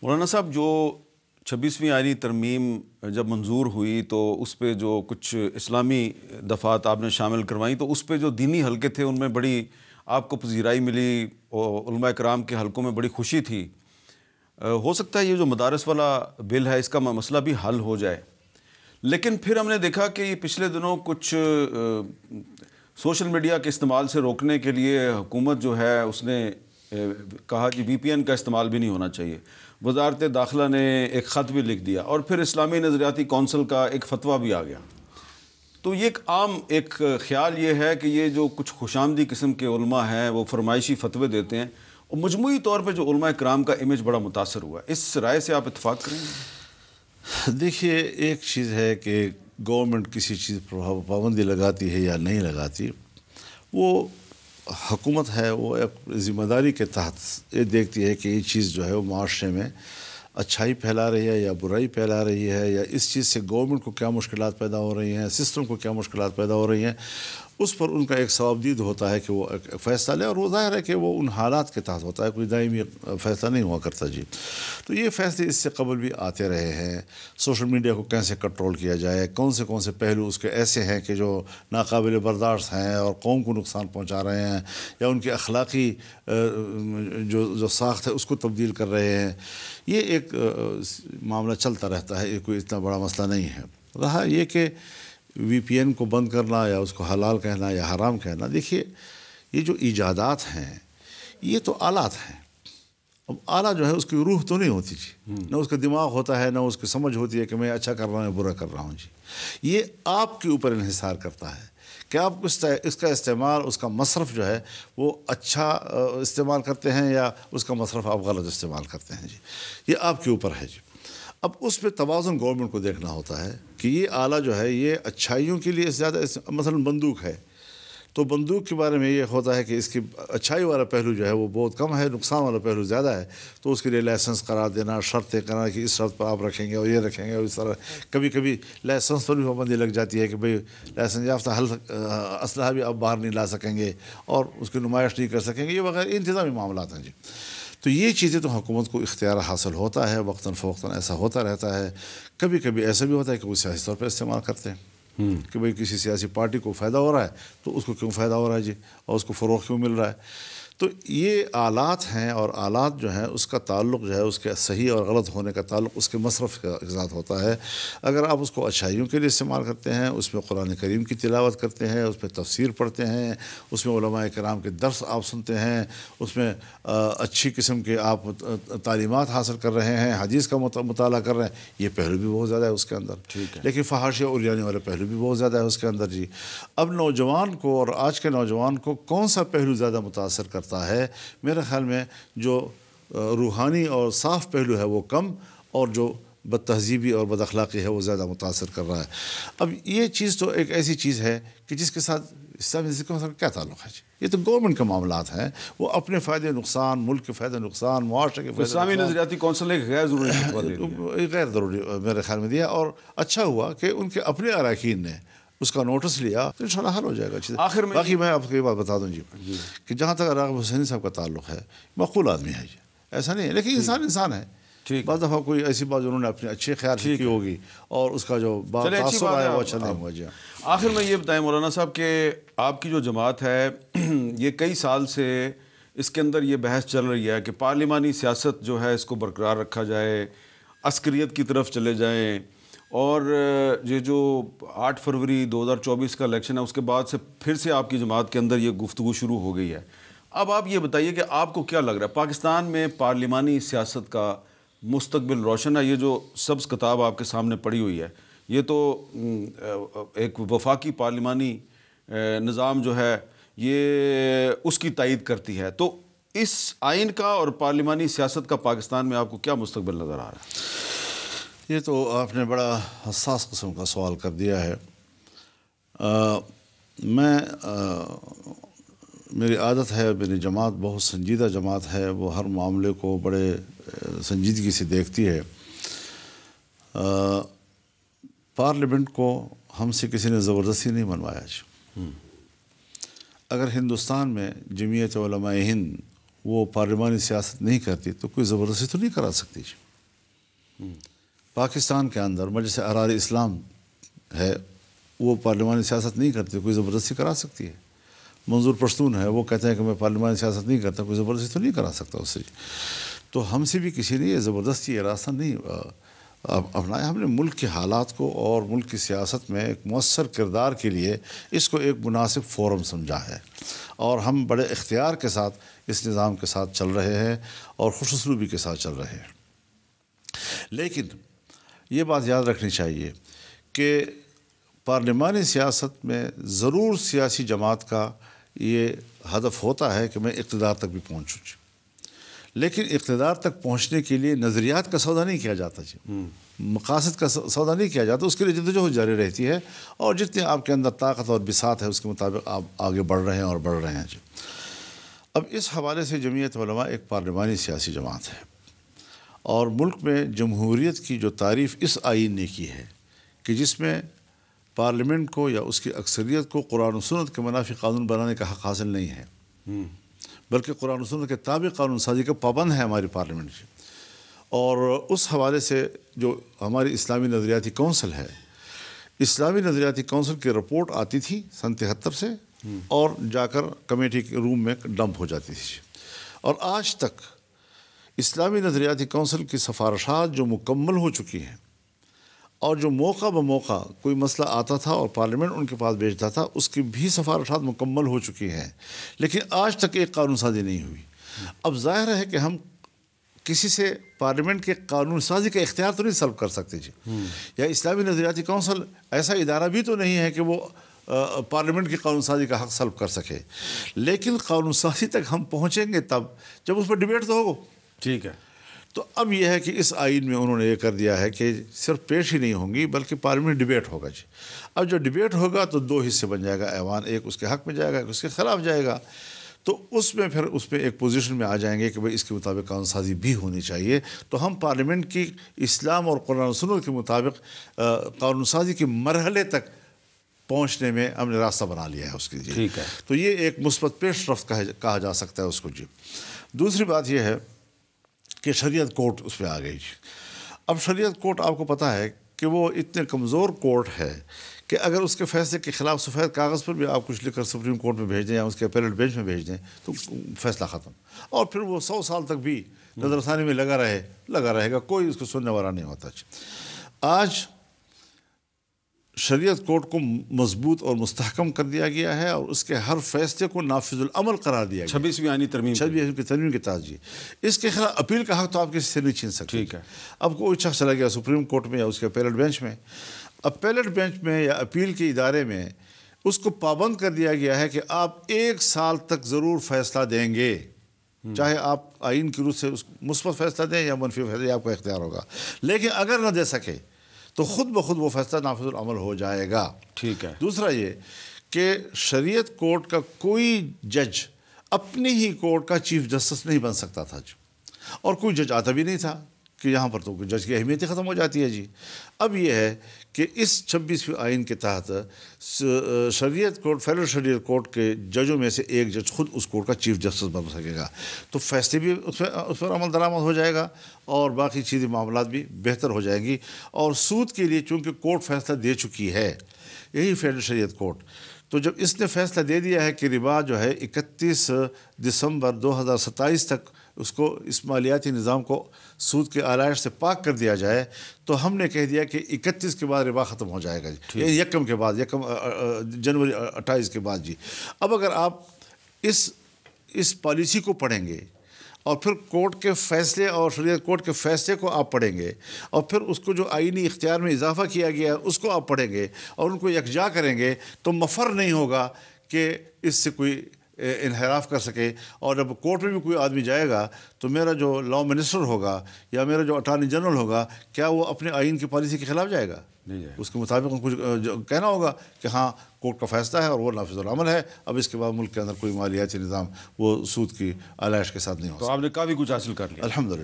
مولانا صاحب، جو 26ویں آئینی ترمیم جب منظور ہوئی تو اس پہ جو کچھ اسلامی دفعات آپ نے شامل کروائیں تو اس پہ جو دینی حلقے تھے ان میں بڑی آپ کو پذیرائی ملی اور علماء کرام کے حلقوں میں بڑی خوشی تھی۔ ہو سکتا ہے یہ جو مدارس والا بل ہے اس کا مسئلہ بھی حل ہو جائے، لیکن پھر ہم نے دیکھا کہ یہ پچھلے دنوں کچھ سوشل میڈیا کے استعمال سے روکنے کے لیے حکومت جو ہے اس نے کہا کہ وی پی این کا استعمال بھی نہیں ہونا چاہیے۔ وزارت داخلہ نے ایک خط بھی لکھ دیا اور پھر اسلامی نظریاتی کونسل کا ایک فتویٰ بھی آ گیا۔ تو یہ ایک عام خیال یہ ہے کہ یہ جو کچھ خوش آمدی قسم کے علماء ہیں وہ فرمائشی فتوے دیتے ہیں اور مجموعی طور پہ جو علماء کرام کا امیج بڑا متاثر ہوا ہے، اس رائے سے آپ اتفاق کریں گے؟ دیکھیے، ایک چیز ہے کہ گورنمنٹ کسی چیز پر پابندی لگاتی ہے یا نہیں لگاتی، وہ حکومت ہے وہ ایک ذمہ داری کے تحت یہ دیکھتی ہے کہ یہ چیز جو ہے وہ معاشرے میں اچھائی پھیلا رہی ہے یا برائی پھیلا رہی ہے، یا اس چیز سے گورنمنٹ کو کیا مشکلات پیدا ہو رہی ہیں، سسٹم کو کیا مشکلات پیدا ہو رہی ہیں۔ اس پر ان کا ایک ثوابدید ہوتا ہے کہ وہ ایک فیصلہ لے، اور وہ ظاہر ہے کہ وہ ان حالات کے تحت ہوتا ہے، کوئی دائمی فیصلہ نہیں ہوا کرتا جی۔ تو یہ فیصلے اس سے قبل بھی آتے رہے ہیں، سوشل میڈیا کو کیسے کنٹرول کیا جائے، کون سے پہلو اس کے ایسے ہیں کہ جو ناقابل برداشت ہیں اور قوم کو نقصان پہنچا رہے ہیں، یا ان کی اخلاقی جو ساخت ہے اس کو تبدیل کر رہے ہیں۔ یہ ایک معاملہ چلتا رہتا ہے، یہ کوئی اتنا بڑا مسئلہ نہیں ہے۔ رہا یہ کہ وی پی این کو بند کرنا یا اس کو حلال کہنا یا حرام کہنا، دیکھیے یہ جو ایجادات ہیں یہ تو آلات ہیں۔ اب آلہ جو ہے اس کی روح تو نہیں ہوتی جی، نہ اس کا دماغ ہوتا ہے، نہ اس کی سمجھ ہوتی ہے کہ میں اچھا کر رہا ہوں یا برا کر رہا ہوں جی۔ یہ آپ کے اوپر انحصار کرتا ہے کہ آپ اس کا استعمال، اس کا مصرف جو ہے وہ اچھا استعمال کرتے ہیں یا اس کا مصرف آپ غلط استعمال کرتے ہیں جی۔ یہ آپ کے اوپر ہے جی۔ اب اس پہ توازن گورنمنٹ کو دیکھنا ہوتا ہے کہ یہ آلہ جو ہے یہ اچھائیوں کے لیے زیادہ، مثلا بندوق ہے تو بندوق کے بارے میں یہ ہوتا ہے کہ اس کی اچھائی والا پہلو جو ہے وہ بہت کم ہے، نقصان والا پہلو زیادہ ہے، تو اس کے لیے لائسنس قرار دینا، شرطیں کرنا کہ اس شرط پر آپ رکھیں گے اور یہ رکھیں گے، اور اس طرح کبھی کبھی لائسنس پر بھی پابندی لگ جاتی ہے کہ بھئی لائسنس یافتہ اسلحہ بھی آپ باہر نہیں لا سکیں گے اور اس کی نمائش نہیں کر سکیں گے، یہ وغیرہ انتظامی معاملات ہیں جی۔ تو یہ چیزیں تو حکومت کو اختیار حاصل ہوتا ہے، وقتاً فوقتاً ایسا ہوتا رہتا ہے۔ کبھی کبھی ایسا بھی ہوتا ہے کہ وہ سیاسی طور پہ استعمال کرتے ہیں کہ بھئی کسی سیاسی پارٹی کو فائدہ ہو رہا ہے تو اس کو کیوں فائدہ ہو رہا ہے جی، اور اس کو فروغ کیوں مل رہا ہے۔ تو یہ آلات ہیں، اور آلات جو ہیں اس کا تعلق جو ہے اس کے صحیح اور غلط ہونے کا تعلق اس کے مصرف کے ساتھ ہوتا ہے۔ اگر آپ اس کو اچھائیوں کے لیے استعمال کرتے ہیں، اس میں قرآن کریم کی تلاوت کرتے ہیں، اس میں تفسیر پڑھتے ہیں، اس میں علماء کرام کے درس آپ سنتے ہیں، اس میں اچھی قسم کے آپ تعلیمات حاصل کر رہے ہیں، حدیث کا مطالعہ کر رہے ہیں، یہ پہلو بھی بہت زیادہ ہے اس کے اندر۔ لیکن فحاشی اور اریانے والے پہلو بھی بہت زیادہ ہے اس کے اندر جی۔ اب نوجوان کو اور آج کے نوجوان کو کون سا پہلو زیادہ متاثر کرتا ہے؟ میرے خیال میں جو روحانی اور صاف پہلو ہے وہ کم، اور جو بد تہذیبی اور بد اخلاقی ہے وہ زیادہ متاثر کر رہا ہے۔ اب یہ چیز تو ایک ایسی چیز ہے کہ جس کے ساتھ اسلامی ذکر کا کیا تعلق ہے جی؟ یہ تو گورنمنٹ کے معاملات ہیں، وہ اپنے فائدے نقصان، ملک کے فائدے نقصان، معاشرے کے فائدے اسلامی نظریاتی کونسل ایک غیر ضروری فتویٰ دے دیا، غیر ضروری میرے خیال میں دیا، اور اچھا ہوا کہ ان کے اپنے اراکین نے اس کا نوٹس لیا، تو انشاءاللہ حل ہو جائے گا۔ آخر میں باقی میں آپ کو یہ بات بتا دوں جی کہ جہاں تک راغب حسینی صاحب کا تعلق ہے، معقول آدمی ہے جی، ایسا نہیں ہے، لیکن انسان ہے۔ بعض دفعہ کوئی ایسی بات انہوں نے اپنے اچھے خیال سے کی ہوگی اور اس کا جو تاثر آیا وہ اچھا نہیں ہوا جی۔ آخر میں یہ بتائیں مولانا صاحب کہ آپ کی جو جماعت ہے یہ کئی سال سے اس کے اندر یہ بحث چل رہی ہے کہ پارلیمانی سیاست جو ہے اس کو برقرار رکھا جائے، عسکریت کی طرف چلے جائیں، اور یہ جو 8 فروری 2024 کا الیکشن ہے اس کے بعد سے پھر سے آپ کی جماعت کے اندر یہ گفتگو شروع ہو گئی ہے۔ اب آپ یہ بتائیے کہ آپ کو کیا لگ رہا ہے پاکستان میں پارلیمانی سیاست کا مستقبل روشن ہے؟ یہ جو سبز کتاب آپ کے سامنے پڑی ہوئی ہے یہ تو ایک وفاقی پارلیمانی نظام جو ہے یہ اس کی تائید کرتی ہے، تو اس آئین کا اور پارلیمانی سیاست کا پاکستان میں آپ کو کیا مستقبل نظر آ رہا ہے؟ یہ تو آپ نے بڑا حساس قسم کا سوال کر دیا ہے۔ میری عادت ہے، میری جماعت بہت سنجیدہ جماعت ہے، وہ ہر معاملے کو بڑے سنجیدگی سے دیکھتی ہے۔ پارلیمنٹ کو ہم سے کسی نے زبردستی نہیں بنوایا جی۔ اگر ہندوستان میں جمعیت علماء ہند وہ پارلیمانی سیاست نہیں کرتی تو کوئی زبردستی تو نہیں کرا سکتی جی۔ پاکستان کے اندر مجلس احرار اسلام ہے، وہ پارلیمانی سیاست نہیں کرتی، کوئی زبردستی کرا سکتی ہے. منظور پشتون ہے، وہ کہتے ہیں کہ میں پارلیمانی سیاست نہیں کرتا، کوئی زبردستی تو نہیں کرا سکتا اس سے. تو ہم سے بھی کسی نے یہ زبردستی یہ راستہ نہیں اپنایا. ہم نے ملک کے حالات کو اور ملک کی سیاست میں ایک مؤثر کردار کے لیے اس کو ایک مناسب فورم سمجھا ہے، اور ہم بڑے اختیار کے ساتھ اس نظام کے ساتھ چل رہے ہیں اور خوش اسلوبی کے ساتھ چل رہے ہیں. لیکن یہ بات یاد رکھنی چاہیے کہ پارلیمانی سیاست میں ضرور سیاسی جماعت کا یہ ہدف ہوتا ہے کہ میں اقتدار تک بھی پہنچوں. لیکن اقتدار تک پہنچنے کے لیے نظریات کا سودا نہیں کیا جاتا جی، مقاصد کا سودا نہیں کیا جاتا. اس کے لیے جدوجہد جاری رہتی ہے، اور جتنی آپ کے اندر طاقت اور بساط ہے اس کے مطابق آپ آگے بڑھ رہے ہیں اور بڑھ رہے ہیں جی. اب اس حوالے سے جمعیت علماء ایک پارلیمانی سیاسی جماعت ہے، اور ملک میں جمہوریت کی جو تعریف اس آئین نے کی ہے کہ جس میں پارلیمنٹ کو یا اس کی اکثریت کو قرآن و سنت کے منافی قانون بنانے کا حق حاصل نہیں ہے، بلکہ قرآن و سنت کے تابع قانون سازی کا پابند ہے ہماری پارلیمنٹ. اور اس حوالے سے جو ہماری اسلامی نظریاتی کونسل ہے، اسلامی نظریاتی کونسل کی رپورٹ آتی تھی سن 73 سے، اور جا کر کمیٹی کے روم میں ڈمپ ہو جاتی تھی. اور آج تک اسلامی نظریاتی کونسل کی سفارشات جو مکمل ہو چکی ہیں، اور جو موقع بموقع کوئی مسئلہ آتا تھا اور پارلیمنٹ ان کے پاس بھیجتا تھا، اس کی بھی سفارشات مکمل ہو چکی ہیں، لیکن آج تک ایک قانون سازی نہیں ہوئی. اب ظاہر ہے کہ ہم کسی سے پارلیمنٹ کے قانون سازی کا اختیار تو نہیں سلب کر سکتے جی، یا اسلامی نظریاتی کونسل ایسا ادارہ بھی تو نہیں ہے کہ وہ پارلیمنٹ کی قانون سازی کا حق سلب کر سکے. لیکن قانون سازی تک ہم پہنچیں گے تب جب اس پر ڈبیٹ تو ہوگا. ٹھیک ہے. تو اب یہ ہے کہ اس آئین میں انہوں نے یہ کر دیا ہے کہ صرف پیش ہی نہیں ہوں گی بلکہ پارلیمنٹ ڈبیٹ ہوگا جی. اب جو ڈبیٹ ہوگا تو 2 حصے بن جائے گا ایوان، ایک اس کے حق میں جائے گا، ایک اس کے خلاف جائے گا. تو اس میں پھر اس پہ ایک پوزیشن میں آ جائیں گے کہ بھئی اس کے مطابق قانون سازی بھی ہونی چاہیے. تو ہم پارلیمنٹ کی اسلام اور قرآن و سنت کے مطابق قانون سازی کے مرحلے تک پہنچنے میں ہم نے راستہ بنا لیا ہے اس کے. ٹھیک ہے. تو یہ ایک مثبت پیش رفت کہا جا سکتا ہے اس کو جی. دوسری بات یہ ہے کہ شریعت کورٹ اس پہ آ گئی جی. اب شریعت کورٹ آپ کو پتہ ہے کہ وہ اتنے کمزور کورٹ ہے کہ اگر اس کے فیصلے کے خلاف سفید کاغذ پر بھی آپ کچھ لکھ کر سپریم کورٹ میں بھیج دیں یا اس کے اپیلیٹ بینچ میں بھیج دیں تو فیصلہ ختم، اور پھر وہ 100 سال تک بھی نظر ثانی میں لگا رہے گا، کوئی اس کو سننے والا نہیں ہوتا. آج شریعت کورٹ کو مضبوط اور مستحکم کر دیا گیا ہے، اور اس کے ہر فیصلے کو نافذ العمل قرار دیا گیا. 26ویں آئینی ترمیم کی ترمیم کے تحت جی. اس کے خلاف اپیل کا حق تو آپ کسی سے نہیں چھین سکتے. ٹھیک ہے. اب کوئی شخص چلا گیا سپریم کورٹ میں یا اس کے اپیلیٹ بینچ میں، اپیلیٹ بینچ میں یا اپیل کے ادارے میں اس کو پابند کر دیا گیا ہے کہ آپ 1 سال تک ضرور فیصلہ دیں گے، چاہے آپ آئین کی روح سے مثبت فیصلہ دیں یا منفی فیصلہ، آپ کا اختیار ہوگا. لیکن اگر نہ دے سکے تو خود بخود وہ فیصلہ نافذ العمل ہو جائے گا. ٹھیک ہے. دوسرا یہ کہ شریعت کورٹ کا کوئی جج اپنی ہی کورٹ کا چیف جسٹس نہیں بن سکتا تھا جی، اور کوئی جج آتا بھی نہیں تھا کہ یہاں پر تو جج کی اہمیت ہی ختم ہو جاتی ہے جی. اب یہ ہے کہ اس 26ویں آئین کے تحت شریعت کورٹ، فیڈرل شریعت کورٹ کے ججوں میں سے ایک جج خود اس کورٹ کا چیف جسٹس بن سکے گا. تو فیصلے بھی اس پر عمل درآمد ہو جائے گا، اور باقی چیزیں معاملات بھی بہتر ہو جائیں گی. اور سود کے لیے چونکہ کورٹ فیصلہ دے چکی ہے، یہی فیڈرل شریعت کورٹ، تو جب اس نے فیصلہ دے دیا ہے کہ ربا جو ہے 31 دسمبر 2027 تک اس کو اس مالیاتی نظام کو سود کے آلائش سے پاک کر دیا جائے، تو ہم نے کہہ دیا کہ 31 کے بعد ربا ختم ہو جائے گا جی، یعنی یکم کے بعد، جنوری 28 کے بعد جی. اب اگر آپ اس پالیسی کو پڑھیں گے اور پھر کورٹ کے فیصلے اور شریعت کورٹ کے فیصلے کو آپ پڑھیں گے، اور پھر اس کو جو آئینی اختیار میں اضافہ کیا گیا ہے اس کو آپ پڑھیں گے اور ان کو یکجا کریں گے، تو مفر نہیں ہوگا کہ اس سے کوئی انحراف کر سکے. اور جب کورٹ میں بھی کوئی آدمی جائے گا تو میرا جو لا منسٹر ہوگا یا میرا جو اٹارنی جنرل ہوگا، کیا وہ اپنے آئین کی پالیسی کے خلاف جائے گا؟ نہیں جائے. اس کے مطابق ان کو کہنا ہوگا کہ ہاں کورٹ کا فیصلہ ہے اور وہ نافذ العمل ہے، اب اس کے بعد ملک کے اندر کوئی مالیاتی نظام وہ سود کی آلائش کے ساتھ نہیں ہو سکتا. تو آپ نے کافی کچھ حاصل کر لیا. الحمدللہ.